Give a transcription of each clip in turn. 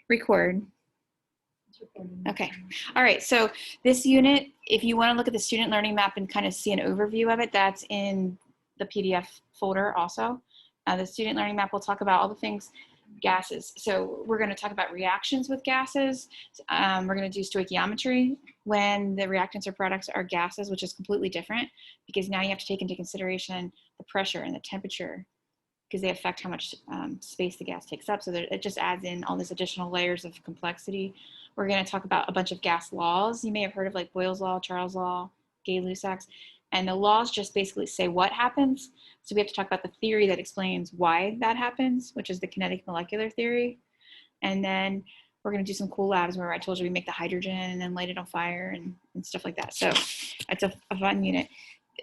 Record. Okay. All right. So this unit, if you want to look at the student learning map and kind of see an overview of it, that's in the PDF folder also. The student learning map will talk about all the things gases. So we're going to talk about reactions with gases. We're going to do stoichiometry when the reactants or products are gases, which is completely different because now you have to take into consideration the pressure and the temperature because they affect how much space the gas takes up. So it just adds in all these additional layers of complexity. We're going to talk about a bunch of gas laws. You may have heard of like Boyle's law, Charles' law, Gay-Lussac's. And the laws just basically say what happens. So we have to talk about the theory that explains why that happens, which is the kinetic molecular theory. And then we're going to do some cool labs where I told you we make the hydrogen and then light it on fire and stuff like that. So it's a fun unit.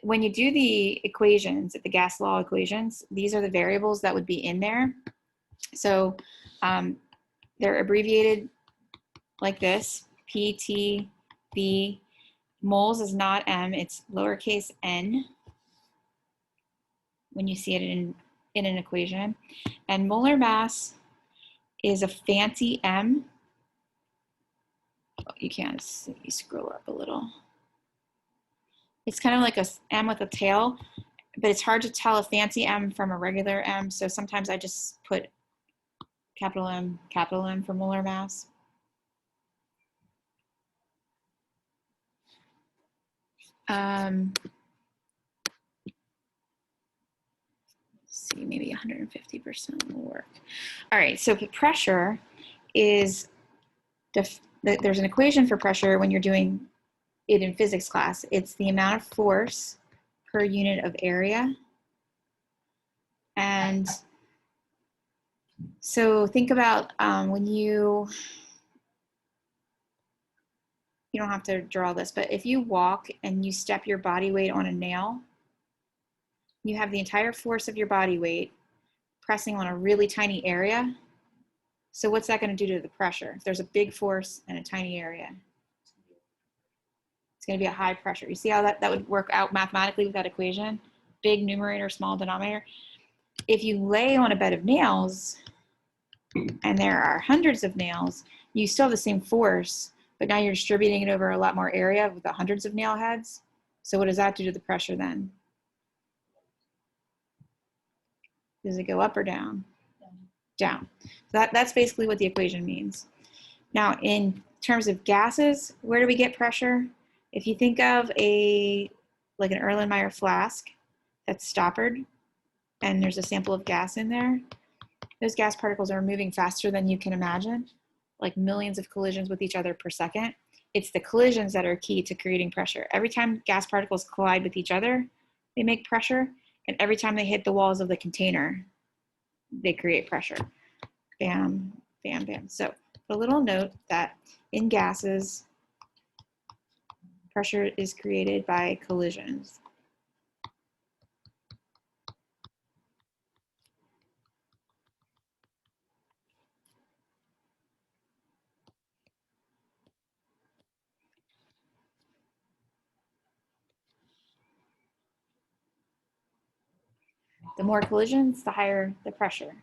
When you do the equations, the gas law equations, these are the variables that would be in there. So they're abbreviated like this, P, T, B. Moles is not M, it's lowercase n when you see it in an equation. And molar mass is a fancy M. Oh, you can't see, you scroll up a little. It's kind of like a M with a tail, but it's hard to tell a fancy M from a regular M. So sometimes I just put capital M for molar mass. See, maybe 150% will work. All right, so the pressure is, there's an equation for pressure when you're doing it in physics class. It's the amount of force per unit of area. And so think about when you don't have to draw this, but if you walk and you step your body weight on a nail, you have the entire force of your body weight pressing on a really tiny area. So what's that going to do to the pressure? If there's a big force and a tiny area, it's going to be a high pressure. You see how that would work out mathematically with that equation? Big numerator, small denominator. If you lay on a bed of nails and there are hundreds of nails, you still have the same force, but now you're distributing it over a lot more area with the hundreds of nail heads. So what does that do to the pressure then? Does it go up or down? Down. So that's basically what the equation means. Now, in terms of gases, where do we get pressure? If you think of like an Erlenmeyer flask that's stoppered and there's a sample of gas in there, those gas particles are moving faster than you can imagine, like millions of collisions with each other per second. It's the collisions that are key to creating pressure. Every time gas particles collide with each other, they make pressure, and every time they hit the walls of the container, they create pressure. Bam, bam, bam. So a little note that in gases, pressure is created by collisions. The more collisions, the higher the pressure.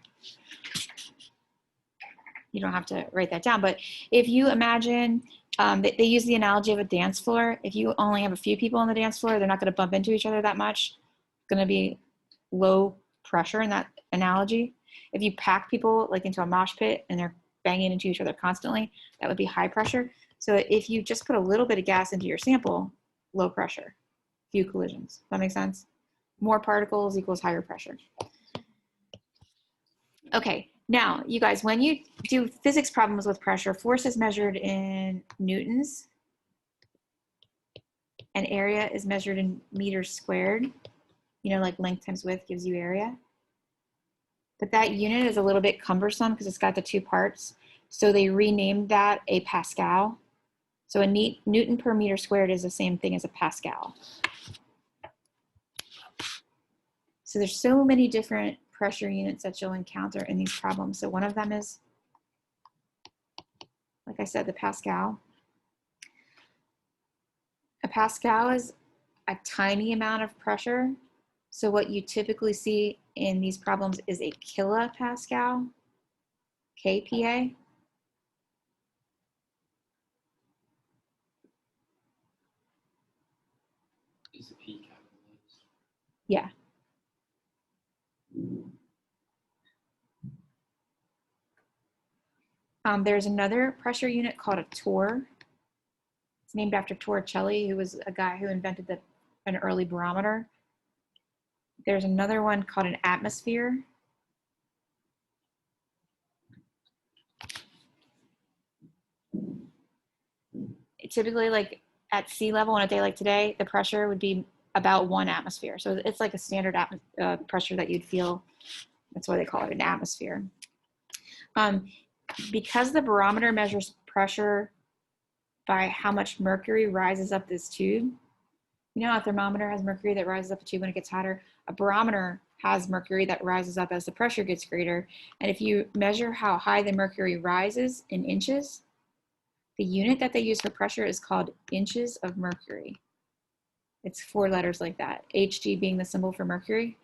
You don't have to write that down, but if you imagine, they use the analogy of a dance floor. If you only have a few people on the dance floor, they're not going to bump into each other that much. It's going to be low pressure in that analogy. If you pack people like into a mosh pit and they're banging into each other constantly, that would be high pressure. So if you just put a little bit of gas into your sample, low pressure, few collisions. Does that make sense? More particles equals higher pressure. Okay, now you guys, when you do physics problems with pressure, force is measured in newtons and area is measured in meters squared. You know, like length times width gives you area. But that unit is a little bit cumbersome because it's got the two parts. So they renamed that a Pascal. So a Newton per meter squared is the same thing as a Pascal. So there's so many different pressure units that you'll encounter in these problems. So one of them is, like I said, the Pascal. A Pascal is a tiny amount of pressure. So what you typically see in these problems is a kilopascal, KPa. Yeah. There's another pressure unit called a torr. It's named after Torricelli, who was a guy who invented an early barometer. There's another one called an atmosphere. Typically, like at sea level on a day like today, the pressure would be about 1 atmosphere. So it's like a standard pressure that you'd feel. That's why they call it an atmosphere. Because the barometer measures pressure by how much mercury rises up this tube. You know, a thermometer has mercury that rises up the tube when it gets hotter. A barometer has mercury that rises up as the pressure gets greater. And if you measure how high the mercury rises in inches, the unit that they use for pressure is called inches of mercury. It's 4 letters like that, Hg being the symbol for mercury.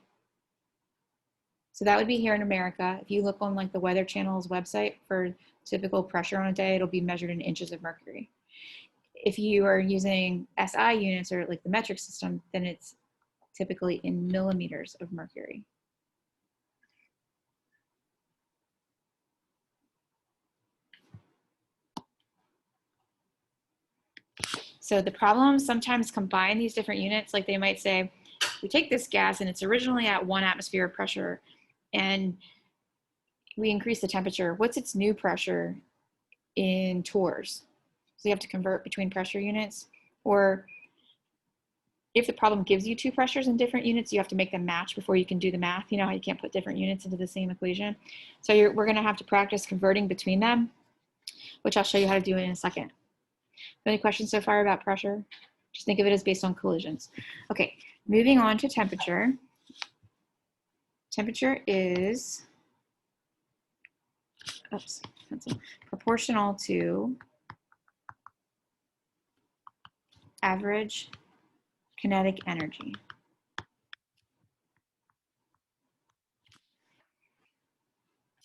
So that would be here in America. If you look on like the Weather Channel's website for typical pressure on a day, it'll be measured in inches of mercury. If you are using SI units or like the metric system, then it's typically in millimeters of mercury. So the problems sometimes combine these different units. Like they might say, we take this gas and it's originally at 1 atmosphere of pressure and we increase the temperature. What's its new pressure in torrs? So you have to convert between pressure units. Or if the problem gives you 2 pressures in different units, you have to make them match before you can do the math. You know how you can't put different units into the same equation. So we're going to have to practice converting between them, which I'll show you how to do in a second. Any questions so far about pressure? Just think of it as based on collisions. Okay, moving on to temperature. Temperature is proportional to average kinetic energy.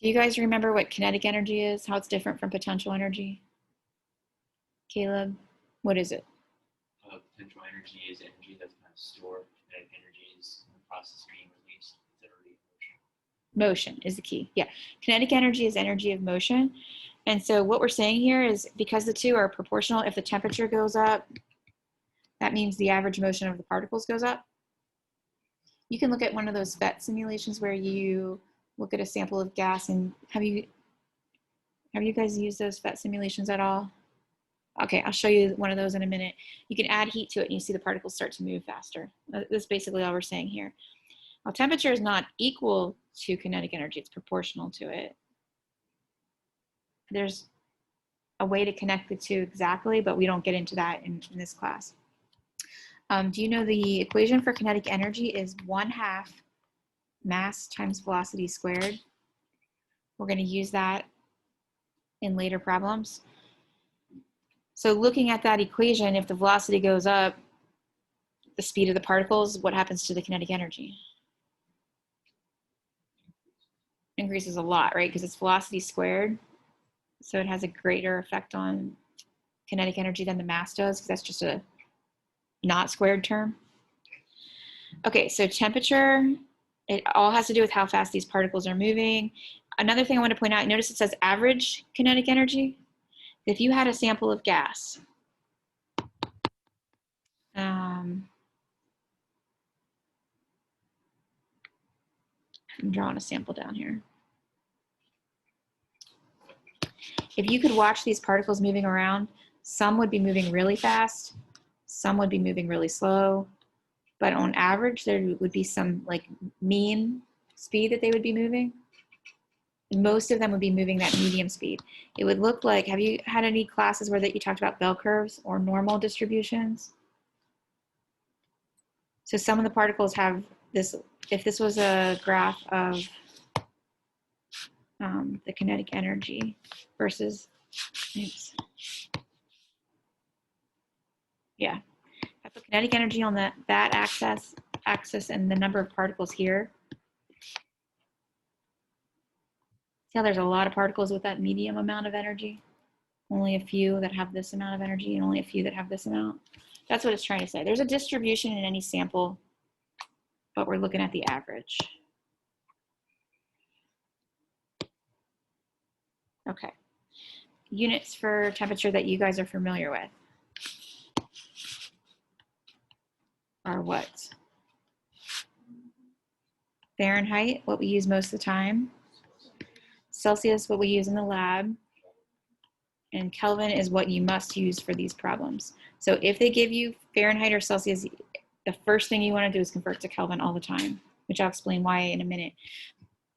Do you guys remember what kinetic energy is? How it's different from potential energy? Caleb, what is it? Potential energy is energy that's kind of stored. Kinetic energy is in the process of being released. It's already in motion. Motion is the key. Yeah, kinetic energy is energy of motion. And so what we're saying here is because the two are proportional, if the temperature goes up, that means the average motion of the particles goes up. You can look at one of those PhET simulations where you look at a sample of gas, and have you guys used those PhET simulations at all? Okay, I'll show you one of those in a minute. You can add heat to it and you see the particles start to move faster. That's basically all we're saying here. Well, temperature is not equal to kinetic energy, it's proportional to it. There's a way to connect the two exactly, but we don't get into that in this class. Do you know the equation for kinetic energy is 1/2 mass times velocity squared? We're going to use that in later problems. So looking at that equation, if the velocity goes up, the speed of the particles, what happens to the kinetic energy? Increases a lot, right? Because it's velocity squared. So it has a greater effect on kinetic energy than the mass does, because that's just a not squared term. Okay, so temperature, it all has to do with how fast these particles are moving. Another thing I want to point out, notice it says average kinetic energy. If you had a sample of gas, I'm drawing a sample down here. If you could watch these particles moving around, some would be moving really fast, some would be moving really slow, but on average, there would be some like mean speed that they would be moving. Most of them would be moving that medium speed. It would look like, have you had any classes where that you talked about bell curves or normal distributions? So some of the particles have this, if this was a graph of the kinetic energy versus, oops. Yeah, I put kinetic energy on that axis and the number of particles here. See how there's a lot of particles with that medium amount of energy? Only a few that have this amount of energy and only a few that have this amount. That's what it's trying to say. There's a distribution in any sample but we're looking at the average. Okay. Units for temperature that you guys are familiar with are what? Fahrenheit, what we use most of the time. Celsius, what we use in the lab. And Kelvin is what you must use for these problems. So if they give you Fahrenheit or Celsius, the first thing you want to do is convert to Kelvin all the time, which I'll explain why in a minute.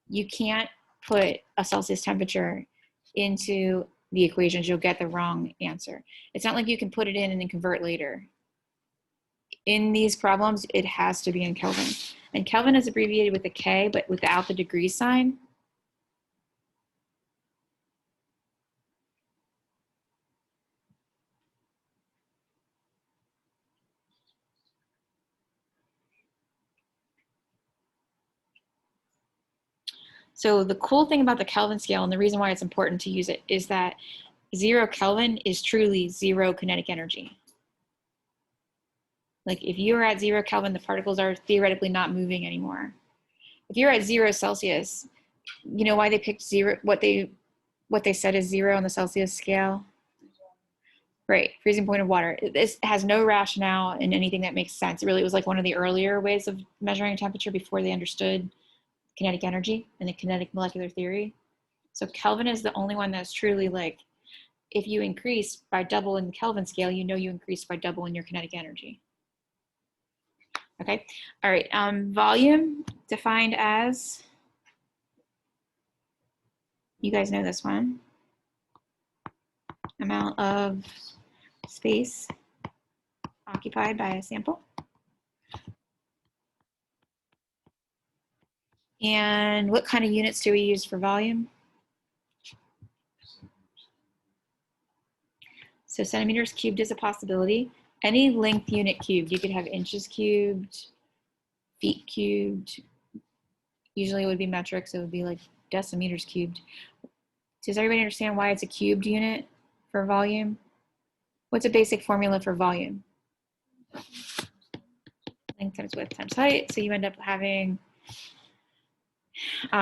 You can't put a Celsius temperature into the equations. You'll get the wrong answer. It's not like you can put it in and then convert later. In these problems, it has to be in Kelvin. And Kelvin is abbreviated with a K, but without the degree sign. So the cool thing about the Kelvin scale, and the reason why it's important to use it, is that 0 Kelvin is truly 0 kinetic energy. Like if you're at 0 Kelvin, the particles are theoretically not moving anymore. If you're at 0 Celsius, you know why they picked 0, what they said is 0 on the Celsius scale? Right, freezing point of water. This has no rationale in anything that makes sense. It really was like one of the earlier ways of measuring temperature before they understood kinetic energy and the kinetic molecular theory. So Kelvin is the only one that's truly like, if you increase by double in the Kelvin scale, you know you increase by double in your kinetic energy. Okay, all right, volume defined as, you guys know this one, amount of space occupied by a sample. And what kind of units do we use for volume? So centimeters cubed is a possibility. Any length unit cubed, you could have inches cubed, feet cubed. Usually it would be metric, so it would be like decimeters cubed. Does everybody understand why it's a cubed unit for volume? What's a basic formula for volume? Length times width times height. So you end up having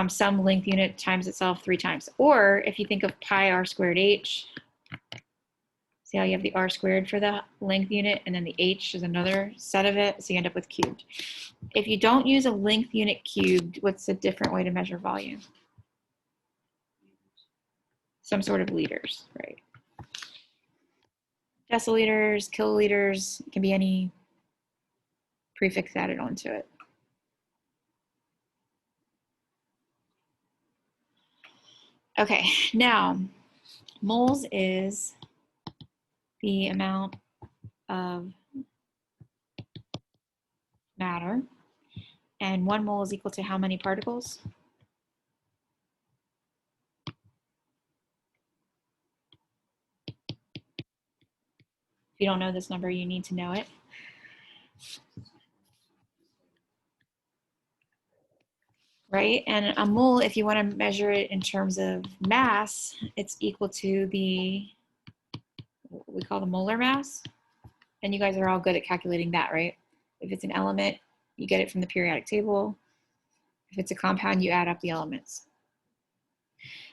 some length unit times itself 3 times. Or if you think of pi r squared h, see how you have the r squared for the length unit, and then the h is another set of it, so you end up with cubed. If you don't use a length unit cubed, what's a different way to measure volume? Some sort of liters, right? Deciliters, kiloliters, it can be any prefix added onto it. Okay, now moles is the amount of matter, and 1 mole is equal to how many particles? If you don't know this number, you need to know it. Right, and a mole, if you want to measure it in terms of mass, it's equal to the, what we call the molar mass. And you guys are all good at calculating that, right? If it's an element, you get it from the periodic table. If it's a compound, you add up the elements.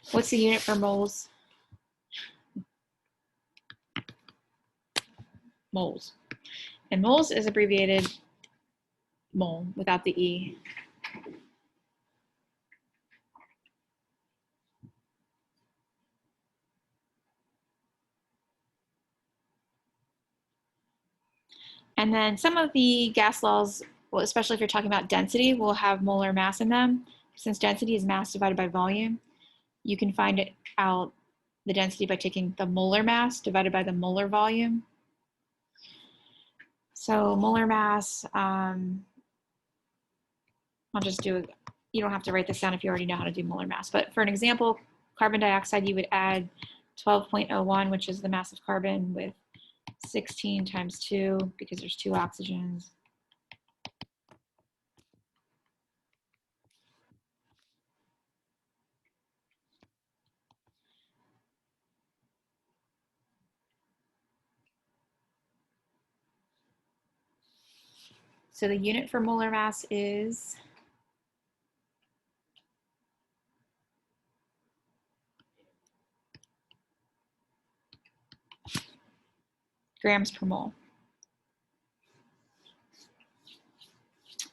What's the unit for moles? Moles. And moles is abbreviated mole without the E. And then some of the gas laws, well, especially if you're talking about density, will have molar mass in them. Since density is mass divided by volume, you can find it out the density by taking the molar mass divided by the molar volume. So molar mass, I'll just do it. You don't have to write this down if you already know how to do molar mass. But for an example, carbon dioxide, you would add 12.01, which is the mass of carbon, with 16 times 2, because there's 2 oxygens. So the unit for molar mass is grams per mole.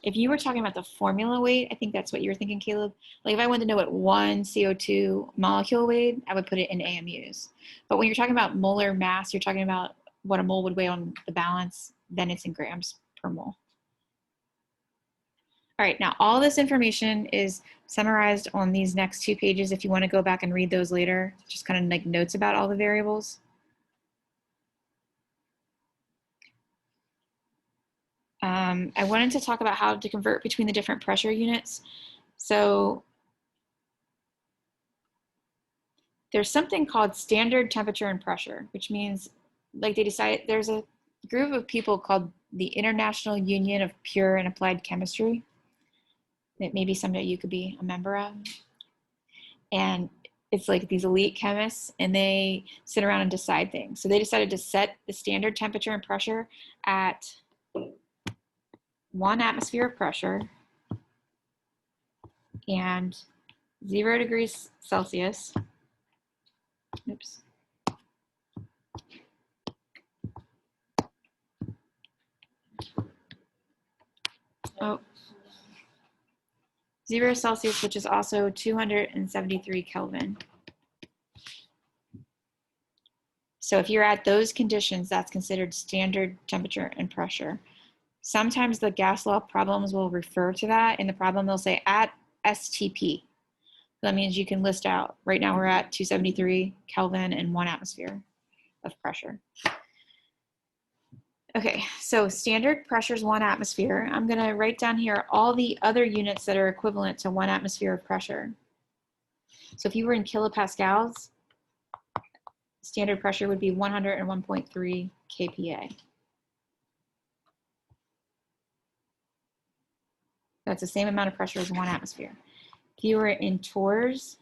If you were talking about the formula weight, I think that's what you were thinking, Caleb. Like if I wanted to know what one CO2 molecule weighed, I would put it in AMUs. But when you're talking about molar mass, you're talking about what a mole would weigh on the balance, then it's in grams per mole. All right, now all this information is summarized on these next 2 pages if you want to go back and read those later, just kind of like notes about all the variables. I wanted to talk about how to convert between the different pressure units. So there's something called standard temperature and pressure, which means like they decide there's a group of people called the International Union of Pure and Applied Chemistry that maybe someday you could be a member of. And it's like these elite chemists and they sit around and decide things. So they decided to set the standard temperature and pressure at 1 atmosphere of pressure and 0 degrees Celsius. Oops. Oh, 0 Celsius, which is also 273 Kelvin. So if you're at those conditions, that's considered standard temperature and pressure. Sometimes the gas law problems will refer to that. In the problem, they'll say at STP. That means you can list out, right now we're at 273 Kelvin and 1 atmosphere of pressure. Okay, so standard pressure is 1 atmosphere. I'm gonna write down here all the other units that are equivalent to 1 atmosphere of pressure. So if you were in kilopascals, standard pressure would be 101.3 kPa. That's the same amount of pressure as 1 atmosphere. If you were in torrs,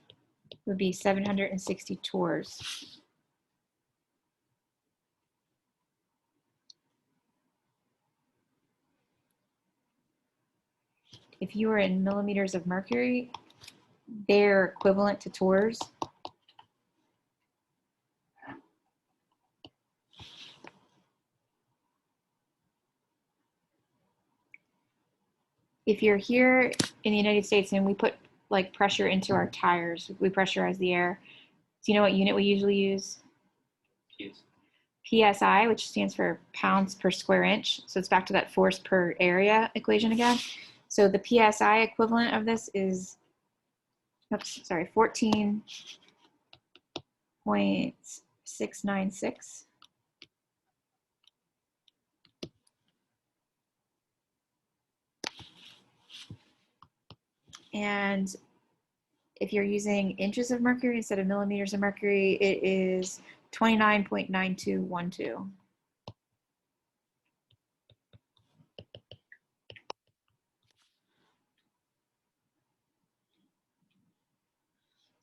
it would be 760 torrs. If you were in millimeters of mercury, they're equivalent to torrs. If you're here in the United States and we put like pressure into our tires, we pressurize the air. Do you know what unit we usually use? PSI, which stands for pounds per square inch. So it's back to that force per area equation again. So the PSI equivalent of this is, oops, sorry, 14.696. And if you're using inches of mercury instead of millimeters of mercury, it is 29.9212.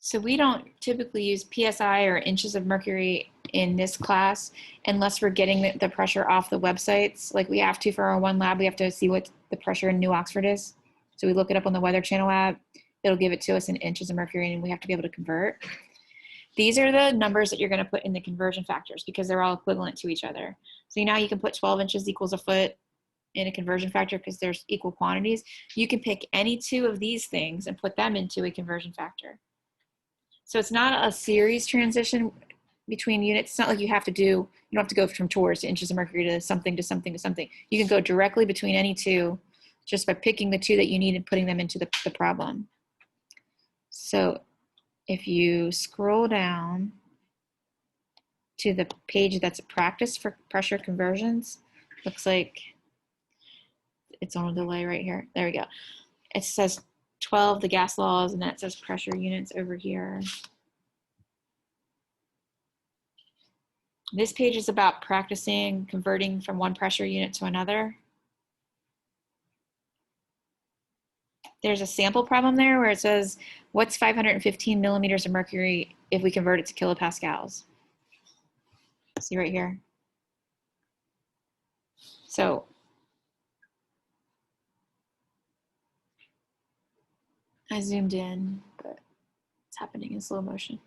So we don't typically use PSI or inches of mercury in this class unless we're getting the pressure off the websites. Like we have to for our one lab, we have to see what the pressure in New Oxford is. So we look it up on the Weather Channel app. It'll give it to us in inches of mercury and we have to be able to convert. These are the numbers that you're going to put in the conversion factors because they're all equivalent to each other. So now you can put 12 inches equals a foot in a conversion factor because there's equal quantities. You can pick any 2 of these things and put them into a conversion factor. So it's not a series transition between units. It's not like you don't have to go from torrs to inches of mercury to something to something to something. You can go directly between any 2 just by picking the 2 that you need and putting them into the problem. So if you scroll down to the page that's a practice for pressure conversions, looks like it's on a delay right here. There we go. It says 12, the gas laws, and then it says pressure units over here. This page is about practicing converting from one pressure unit to another. There's a sample problem there where it says, what's 515 millimeters of mercury if we convert it to kilopascals? See right here. So I zoomed in, but it's happening in slow motion.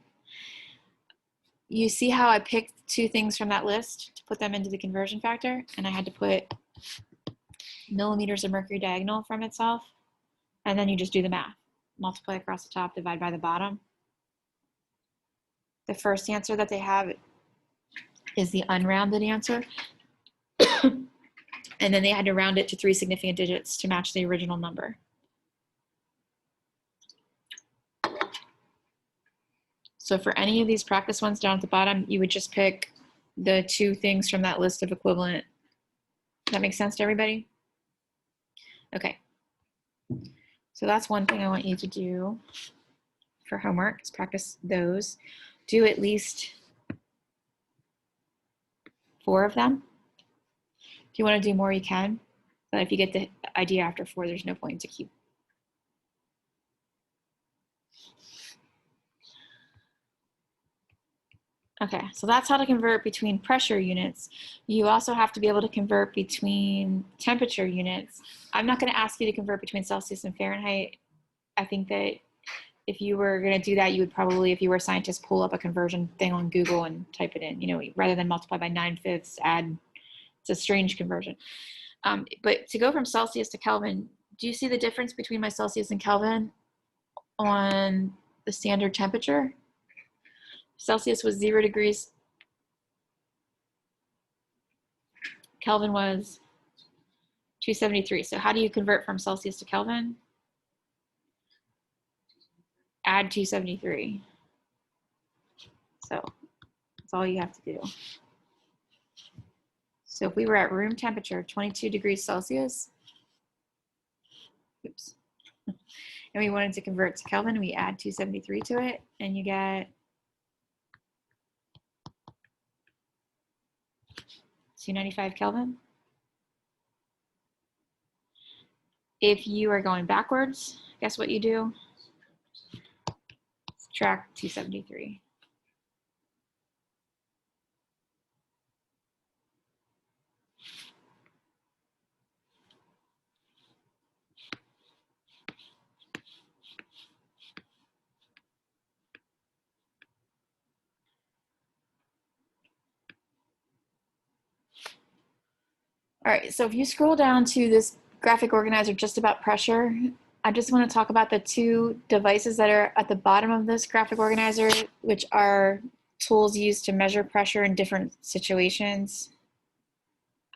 You see how I picked two things from that list to put them into the conversion factor, and I had to put millimeters of mercury diagonal from itself, and then you just do the math. Multiply across the top, divide by the bottom. The first answer that they have is the unrounded answer. And then they had to round it to 3 significant digits to match the original number. So for any of these practice ones down at the bottom, you would just pick the two things from that list of equivalent. Does that make sense to everybody? Okay. So that's one thing I want you to do for homework is practice those. Do at least 4 of them. If you want to do more, you can. But if you get the idea after 4, there's no point to keep. Okay, so that's how to convert between pressure units. You also have to be able to convert between temperature units. I'm not going to ask you to convert between Celsius and Fahrenheit. I think that if you were going to do that, you would probably, if you were a scientist, pull up a conversion thing on Google and type it in, you know, rather than multiply by 9/5, add. It's a strange conversion. But to go from Celsius to Kelvin, do you see the difference between my Celsius and Kelvin on the standard temperature? Celsius was 0 degrees. Kelvin was 273. So how do you convert from Celsius to Kelvin? Add 273. So that's all you have to do. So if we were at room temperature, 22 degrees Celsius, oops, and we wanted to convert to Kelvin, we add 273 to it, and you get 295 Kelvin. If you are going backwards, guess what you do? Subtract 273. All right, so if you scroll down to this graphic organizer just about pressure, I just want to talk about the two devices that are at the bottom of this graphic organizer, which are tools used to measure pressure in different situations.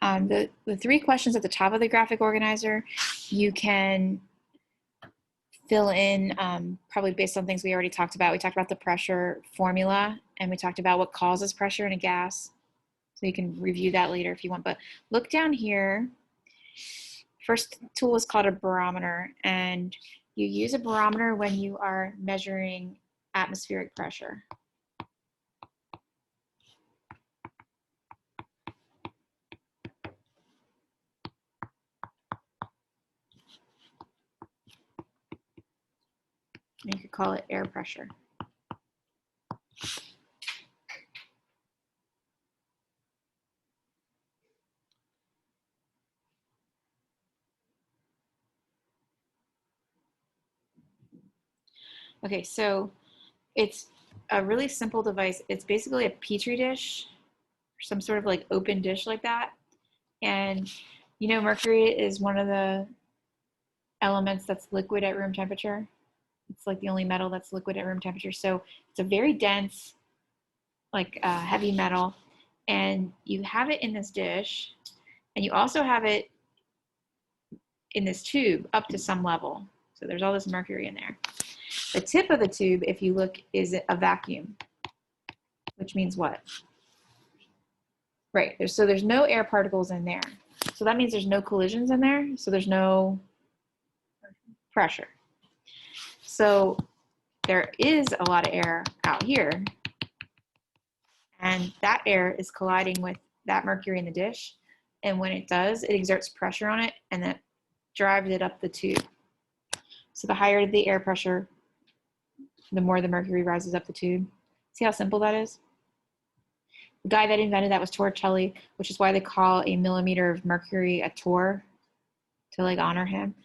The 3 questions at the top of the graphic organizer, you can fill in probably based on things we already talked about. We talked about the pressure formula, and we talked about what causes pressure in a gas. So you can review that later if you want, but look down here. First tool is called a barometer, and you use a barometer when you are measuring atmospheric pressure. And you could call it air pressure. Okay, so it's a really simple device. It's basically a petri dish, some sort of like open dish like that. And you know, mercury is one of the elements that's liquid at room temperature. It's like the only metal that's liquid at room temperature. So it's a very dense, like heavy metal. And you have it in this dish, and you also have it in this tube up to some level. So there's all this mercury in there. The tip of the tube, if you look, is a vacuum, which means what? Right, so there's no air particles in there. So that means there's no collisions in there, so there's no pressure. So there is a lot of air out here, and that air is colliding with that mercury in the dish, and when it does, it exerts pressure on it, and that drives it up the tube. So the higher the air pressure, the more the mercury rises up the tube. See how simple that is? The guy that invented that was Torricelli, which is why they call a millimeter of mercury a torr, to like honor him.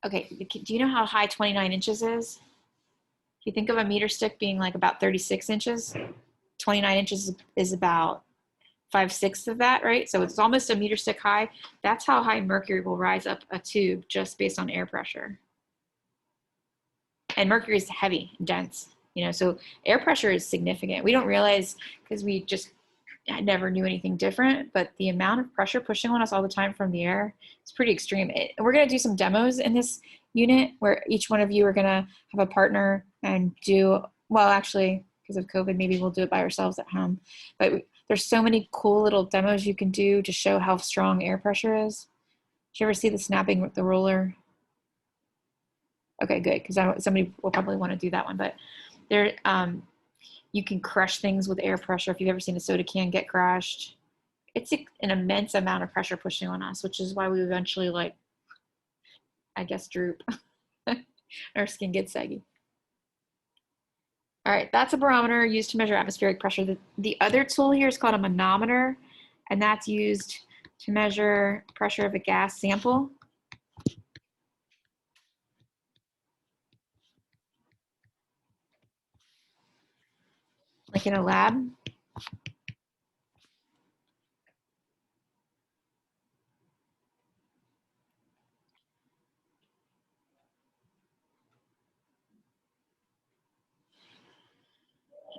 Okay, do you know how high 29 inches is? If you think of a meter stick being like about 36 inches, 29 inches is about 5/6 of that, right? So it's almost a meter stick high. That's how high mercury will rise up a tube just based on air pressure. And mercury is heavy, dense, you know, so air pressure is significant. We don't realize because we just never knew anything different, but the amount of pressure pushing on us all the time from the air is pretty extreme. We're going to do some demos in this unit where each one of you are going to have a partner and do, well, actually, because of COVID, maybe we'll do it by ourselves at home. But there's so many cool little demos you can do to show how strong air pressure is. Did you ever see the snapping with the roller? Okay, good, because somebody will probably want to do that one. But there, you can crush things with air pressure. If you've ever seen a soda can get crushed, it's an immense amount of pressure pushing on us, which is why we eventually, like, I guess, droop. Our skin gets saggy. All right, that's a barometer used to measure atmospheric pressure. The other tool here is called a manometer, and that's used to measure pressure of a gas sample. Like in a lab.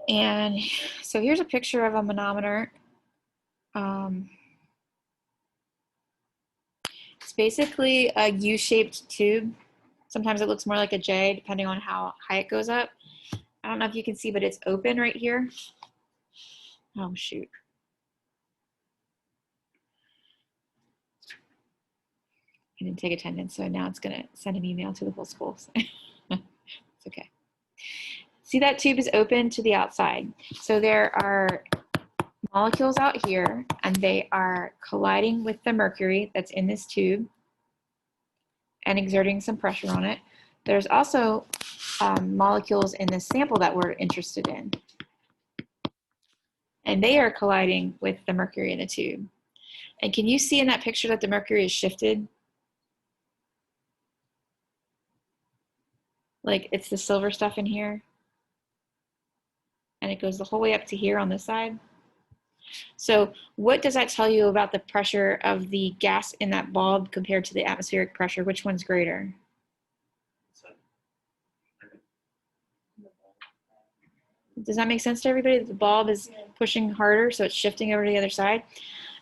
And so here's a picture of a manometer. It's basically a U-shaped tube. Sometimes it looks more like a J, depending on how high it goes up. I don't know if you can see, but it's open right here. Oh, shoot. I didn't take attendance, so now it's going to send an email to the whole school. It's okay. See, that tube is open to the outside. So there are molecules out here, and they are colliding with the mercury that's in this tube and exerting some pressure on it. There's also molecules in this sample that we're interested in, and they are colliding with the mercury in the tube. And can you see in that picture that the mercury is shifted? Like, it's the silver stuff in here, and it goes the whole way up to here on this side. So what does that tell you about the pressure of the gas in that bulb compared to the atmospheric pressure? Which one's greater? Does that make sense to everybody? The bulb is pushing harder, so it's shifting over to the other side.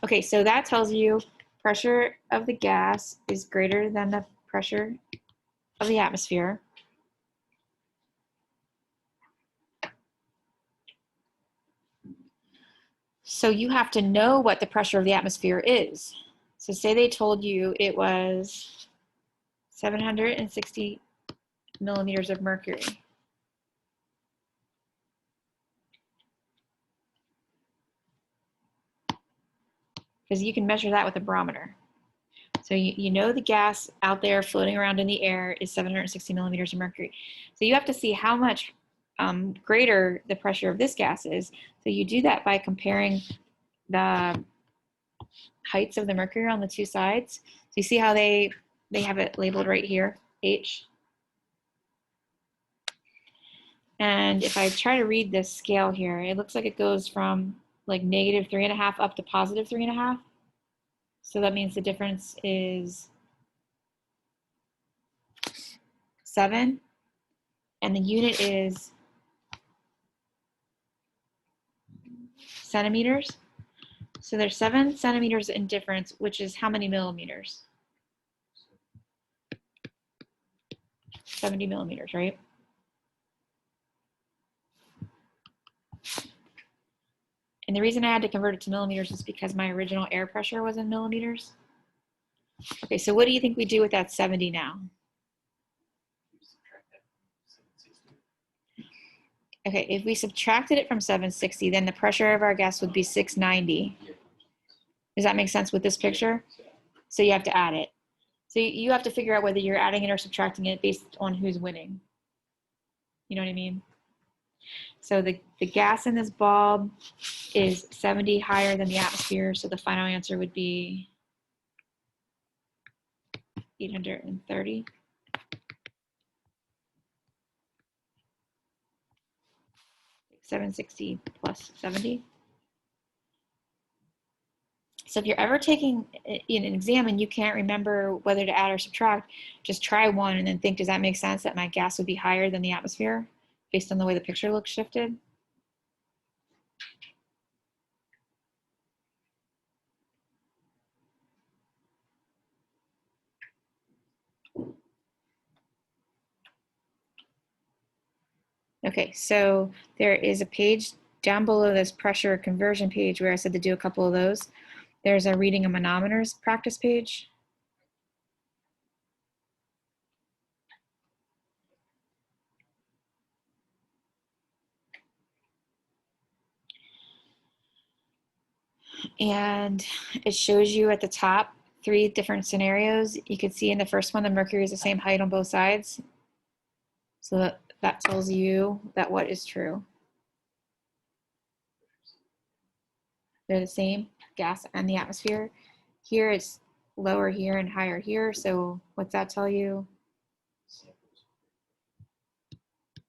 Okay, so that tells you pressure of the gas is greater than the pressure of the atmosphere. So you have to know what the pressure of the atmosphere is. So say they told you it was 760 millimeters of mercury. Because you can measure that with a barometer. So you know the gas out there floating around in the air is 760 millimeters of mercury. So you have to see how much greater the pressure of this gas is. So you do that by comparing the heights of the mercury on the two sides. So you see how they have it labeled right here, H. And if I try to read this scale here, it looks like it goes from like -3.5 up to +3.5. So that means the difference is 7, and the unit is centimeters. So there's 7 centimeters in difference, which is how many millimeters? 70 millimeters, right? And the reason I had to convert it to millimeters is because my original air pressure was in millimeters. Okay, so what do you think we do with that 70 now? Okay, if we subtracted it from 760, then the pressure of our gas would be 690. Does that make sense with this picture? So you have to add it. So you have to figure out whether you're adding it or subtracting it based on who's winning. You know what I mean? So the gas in this bulb is 70 higher than the atmosphere, so the final answer would be 830. 760 plus 70. So if you're ever taking an exam and you can't remember whether to add or subtract, just try one and then think, does that make sense that my gas would be higher than the atmosphere based on the way the picture looks shifted? Okay, so there is a page down below this pressure conversion page where I said to do a couple of those. There's a reading a manometers practice page. And it shows you at the top 3 different scenarios. You can see in the first one, the mercury is the same height on both sides. So that tells you that what is true. They're the same, gas and the atmosphere. Here it's lower here and higher here. So what's that tell you?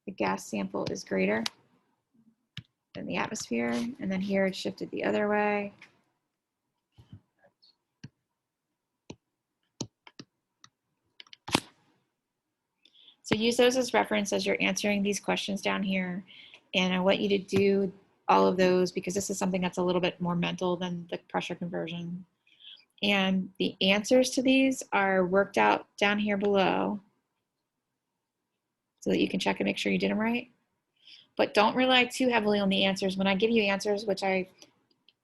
The gas sample is greater than the atmosphere. And then here it's shifted the other way. So use those as reference as you're answering these questions down here. And I want you to do all of those because this is something that's a little bit more mental than the pressure conversion. And the answers to these are worked out down here below so that you can check and make sure you did them right. But don't rely too heavily on the answers. When I give you answers, which I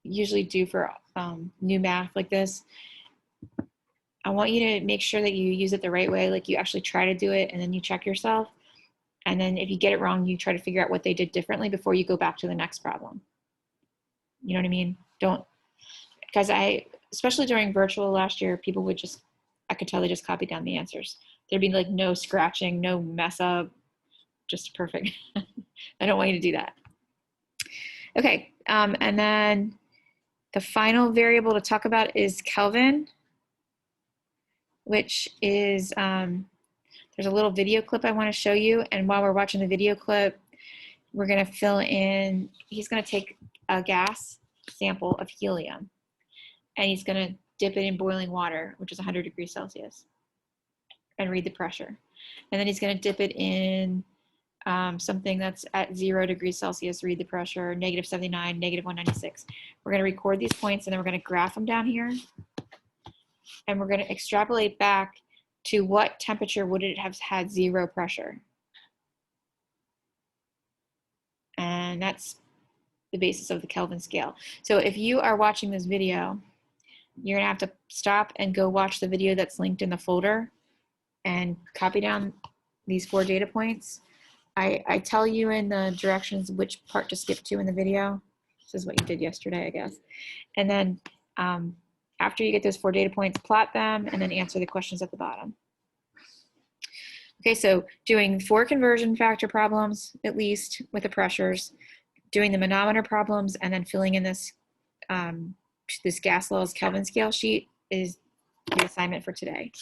usually do for new math like this, I want you to make sure that you use it the right way, like you actually try to do it and then you check yourself. And then if you get it wrong, you try to figure out what they did differently before you go back to the next problem. You know what I mean? Because especially during virtual last year, people would just, I could tell they just copied down the answers. There'd be like no scratching, no mess up, just perfect. I don't want you to do that. Okay, and then the final variable to talk about is Kelvin, which is, there's a little video clip I want to show you. And while we're watching the video clip, we're going to fill in, he's going to take a gas sample of helium and he's going to dip it in boiling water, which is 100 degrees Celsius, and read the pressure. And then he's going to dip it in something that's at 0 degrees Celsius, read the pressure, negative 79, negative 196. We're going to record these points and then we're going to graph them down here. And we're going to extrapolate back to what temperature would it have had 0 pressure. And that's the basis of the Kelvin scale. So if you are watching this video, you're gonna have to stop and go watch the video that's linked in the folder and copy down these 4 data points. I tell you in the directions which part to skip to in the video. This is what you did yesterday, I guess. And then after you get those 4 data points, plot them and then answer the questions at the bottom. Okay, so doing 4 conversion factor problems, at least with the pressures, doing the manometer problems, and then filling in this, this gas laws Kelvin scale sheet is the assignment for today.